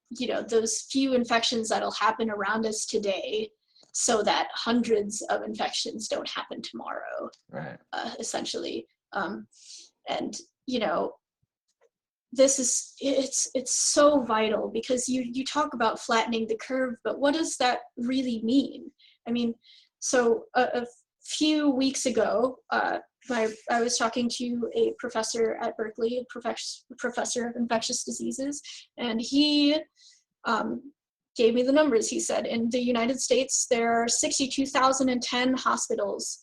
[SPEAKER 2] you know, those few infections that'll happen around us today, so that hundreds of infections don't happen tomorrow,
[SPEAKER 1] right?
[SPEAKER 2] Essentially. And, you know, this is, it's so vital, because you talk about flattening the curve, but what does that really mean? I mean, so a few weeks ago, I was talking to a professor at Berkeley, a professor of infectious diseases, and he gave me the numbers. He said in the United States, there are 62,010 hospitals.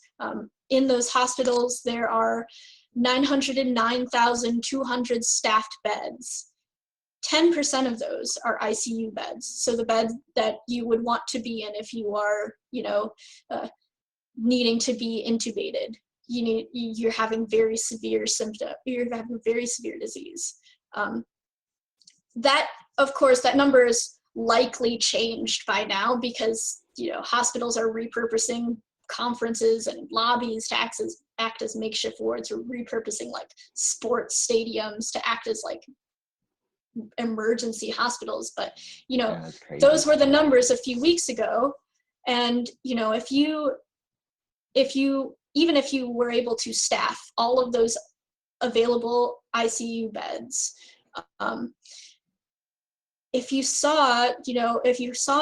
[SPEAKER 2] In those hospitals, there are 909,200 staffed beds. 10% of those are ICU beds. So the bed that you would want to be in if you are, you know, needing to be intubated. You're having very severe symptoms. You're having very severe disease. That, of course, that number is likely changed by now, because, you know, hospitals are repurposing conferences and lobbies to act as makeshift wards, or repurposing like sports stadiums to act as like emergency hospitals. But, you know,
[SPEAKER 1] Yeah,
[SPEAKER 2] those were the numbers a few weeks ago. And, you know, even if you were able to staff all of those available ICU beds, if you saw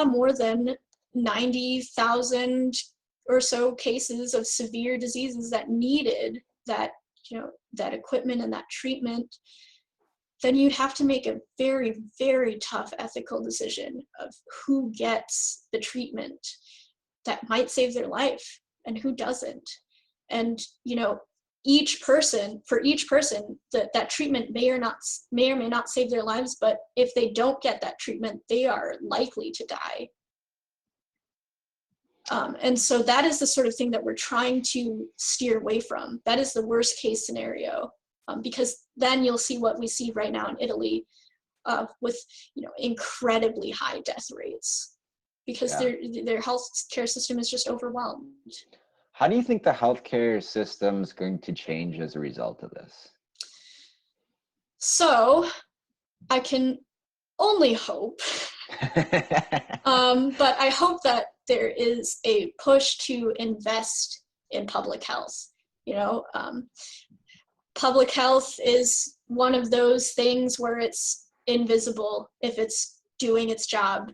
[SPEAKER 2] more than 90,000 or so cases of severe diseases that needed that, you know, that equipment and that treatment, then you'd have to make a very, very tough ethical decision of who gets the treatment that might save their life and who doesn't. And, you know, for each person, that treatment may or may not save their lives, but if they don't get that treatment, they are likely to die. And so that is the sort of thing that we're trying to steer away from. That is the worst case scenario, because then you'll see what we see right now in Italy, with, you know, incredibly high death rates, because their health care system is just overwhelmed.
[SPEAKER 1] How do you think the healthcare system is going to change as a result of this?
[SPEAKER 2] So I can only hope, but I hope that there is a push to invest in public health. You know, public health is one of those things where it's invisible if it's doing its job.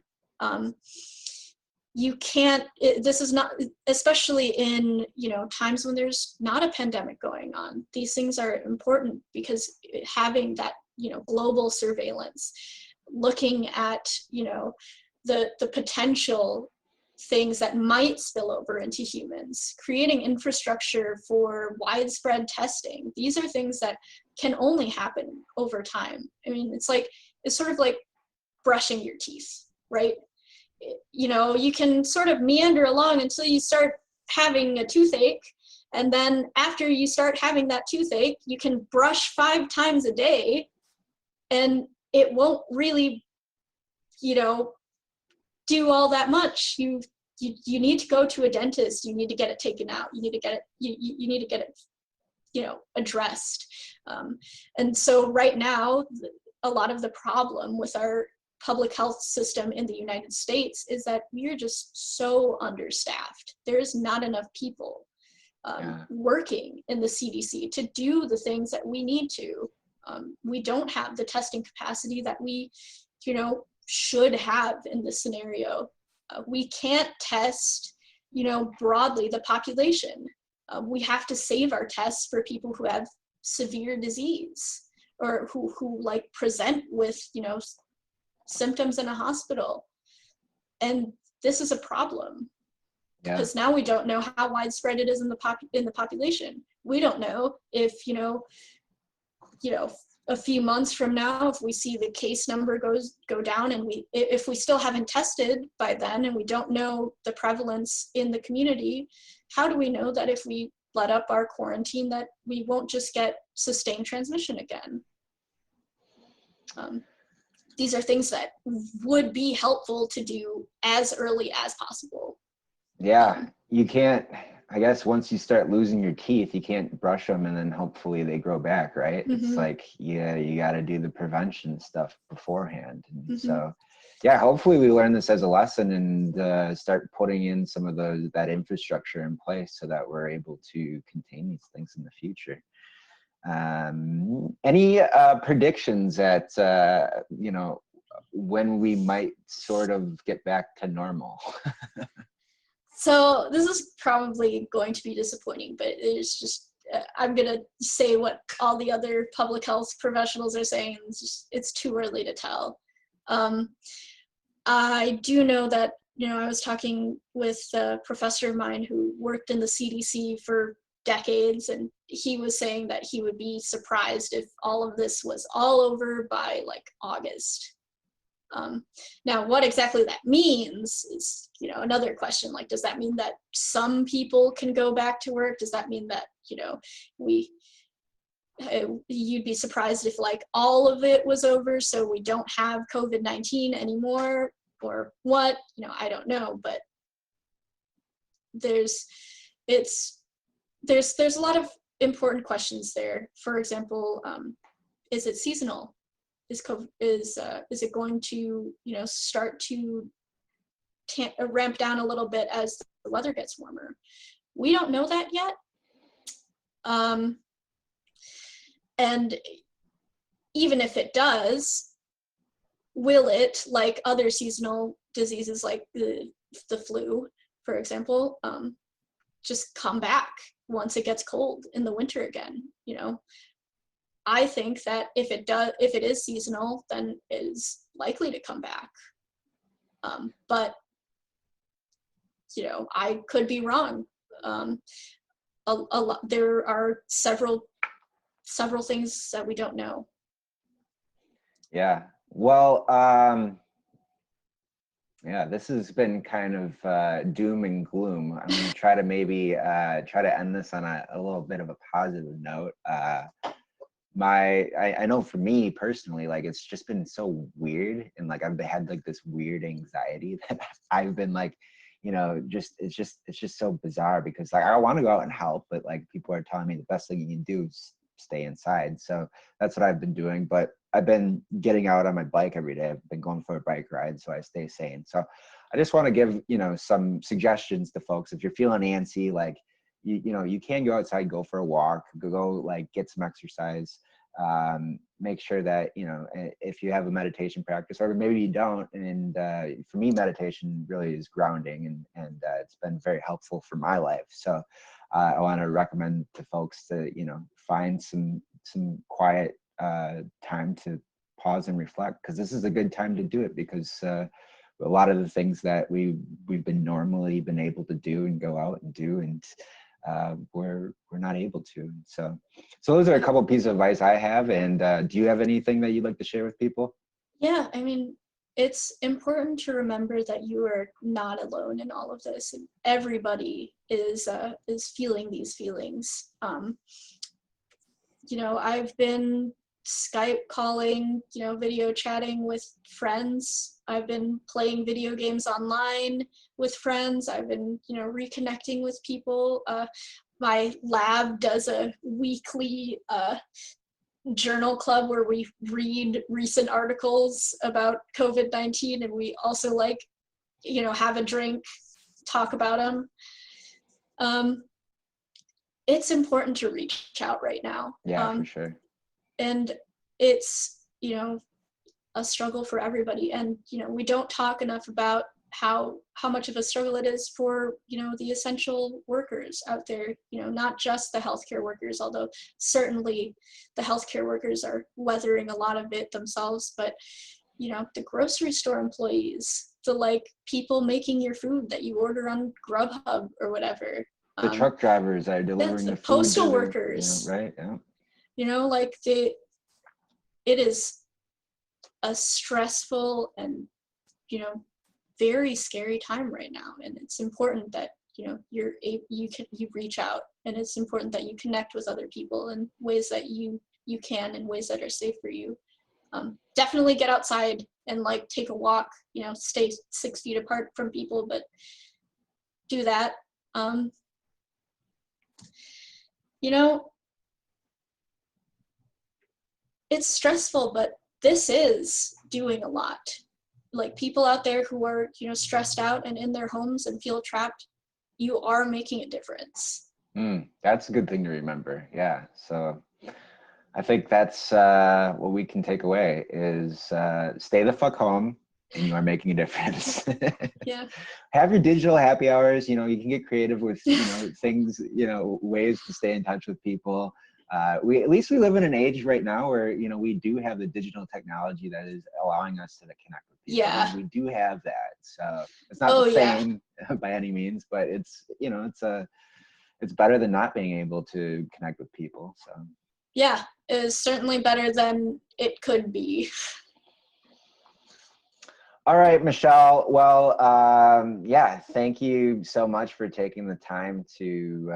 [SPEAKER 2] You can't, this is not, especially in, you know, times when there's not a pandemic going on, these things are important, because having that, you know, global surveillance, looking at, you know, the potential things that might spill over into humans, creating infrastructure for widespread testing. These are things that can only happen over time. I mean, it's sort of like brushing your teeth, right? You know, you can sort of meander along until you start having a toothache. And then after you start having that toothache, you can brush 5 times a day, and it won't really, you know, do all that much. You need to go to a dentist. You need to get it taken out. You need to get it, you need to get it, you know, addressed. And so right now, a lot of the problem with our public health system in the United States is that we're just so understaffed. There's not enough people working in the CDC to do the things that we need to. We don't have the testing capacity that we, you know, should have in this scenario. We can't test broadly the population. We have to save our tests for people who have severe disease or who like present with, symptoms in a hospital. And this is a problem because now we don't know how widespread it is in the population. We don't know if, a few months from now, if we see the case number go down and if we still haven't tested by then and we don't know the prevalence in the community, how do we know that if we let up our quarantine that we won't just get sustained transmission again? These are things that would be helpful to do as early as possible.
[SPEAKER 1] Yeah, you can't, I guess once you start losing your teeth, you can't brush them and then hopefully they grow back, right? It's like, you got to do the prevention stuff beforehand. And so, yeah, hopefully we learn this as a lesson and start putting in some of that infrastructure in place so that we're able to contain these things in the future. Any predictions at, when we might sort of get back to normal?
[SPEAKER 2] So this is probably going to be disappointing, but it's just, I'm going to say what all the other public health professionals are saying. It's too early to tell. I do know that, I was talking with a professor of mine who worked in the CDC for decades, and he was saying that he would be surprised if all of this was all over by like August. Now, what exactly that means is, another question. Like, does that mean that some people can go back to work? Does that mean that, you'd be surprised if like all of it was over, so we don't have COVID-19 anymore, or what? I don't know, but there's a lot of important questions there. For example, is it seasonal? Is it going to start to ramp down a little bit as the weather gets warmer? We don't know that yet. And even if it does, will it, like other seasonal diseases like the flu, for example, just come back once it gets cold in the winter again? I think that if it is seasonal, then it is likely to come back. But I could be wrong. There are several things that we don't know.
[SPEAKER 1] Yeah. Well, yeah, this has been kind of doom and gloom. I'm going to try to maybe try to end this on a little bit of a positive note. I know for me personally, like, it's just been so weird, and like I've had like this weird anxiety that I've been like, it's just so bizarre, because like I want to go out and help, but like people are telling me the best thing you can do is stay inside. So that's what I've been doing. But I've been getting out on my bike every day. I've been going for a bike ride so I stay sane. So I just want to give some suggestions to folks. If you're feeling antsy, like you can go outside, go for a walk, go like get some exercise. Make sure that if you have a meditation practice, or maybe you don't, and for me meditation really is grounding, and it's been very helpful for my life. So I want to recommend to folks to find some quiet time to pause and reflect, because this is a good time to do it, because a lot of the things that we've normally been able to do and go out and do, and we're not able to. So those are a couple pieces of advice I have. And do you have anything that you'd like to share with people?
[SPEAKER 2] Yeah, I mean, it's important to remember that you are not alone in all of this, and everybody is feeling these feelings. I've been Skype calling, video chatting with friends. I've been playing video games online with friends. I've been, reconnecting with people. My lab does a weekly journal club where we read recent articles about COVID-19, and we also have a drink, talk about them. It's important to reach out right now.
[SPEAKER 1] Yeah, for sure.
[SPEAKER 2] And it's, a struggle for everybody. And, we don't talk enough about how much of a struggle it is for, the essential workers out there, not just the healthcare workers, although certainly the healthcare workers are weathering a lot of it themselves, but, the grocery store employees, the people making your food that you order on Grubhub or whatever.
[SPEAKER 1] The truck drivers that are delivering the food.
[SPEAKER 2] Postal workers.
[SPEAKER 1] Right, yeah.
[SPEAKER 2] It is a stressful and, very scary time right now, and it's important that you reach out, and it's important that you connect with other people in ways that you can, in ways that are safe for you. Definitely get outside and take a walk, stay 6 feet apart from people, but do that. It's stressful, but this is doing a lot. People out there who are, stressed out and in their homes and feel trapped, you are making a difference.
[SPEAKER 1] That's a good thing to remember. Yeah. So I think that's what we can take away is stay the fuck home, and you are making a difference.
[SPEAKER 2] Yeah.
[SPEAKER 1] Have your digital happy hours. You can get creative with, things, ways to stay in touch with people. At least we live in an age right now where, we do have the digital technology that is allowing us to connect with people.
[SPEAKER 2] Yeah.
[SPEAKER 1] We do have that. So it's not the same by any means, but it's, it's better than not being able to connect with people. So
[SPEAKER 2] yeah, it is certainly better than it could be.
[SPEAKER 1] All right, Michelle. Well, yeah, thank you so much for taking the time to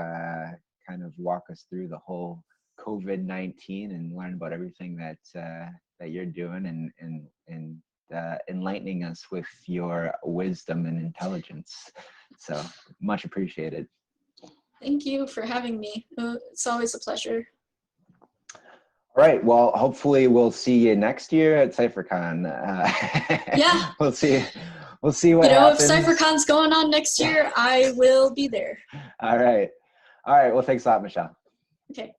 [SPEAKER 1] kind of walk us through the whole COVID-19 and learn about everything that that you're doing, and enlightening us with your wisdom and intelligence. So much appreciated.
[SPEAKER 2] Thank you for having me. It's always a pleasure.
[SPEAKER 1] All right. Well, hopefully we'll see you next year at CypherCon.
[SPEAKER 2] Yeah.
[SPEAKER 1] We'll see what happens.
[SPEAKER 2] If CypherCon's going on next year, I will be there.
[SPEAKER 1] All right. All right. Well, thanks a lot, Michelle.
[SPEAKER 2] Okay.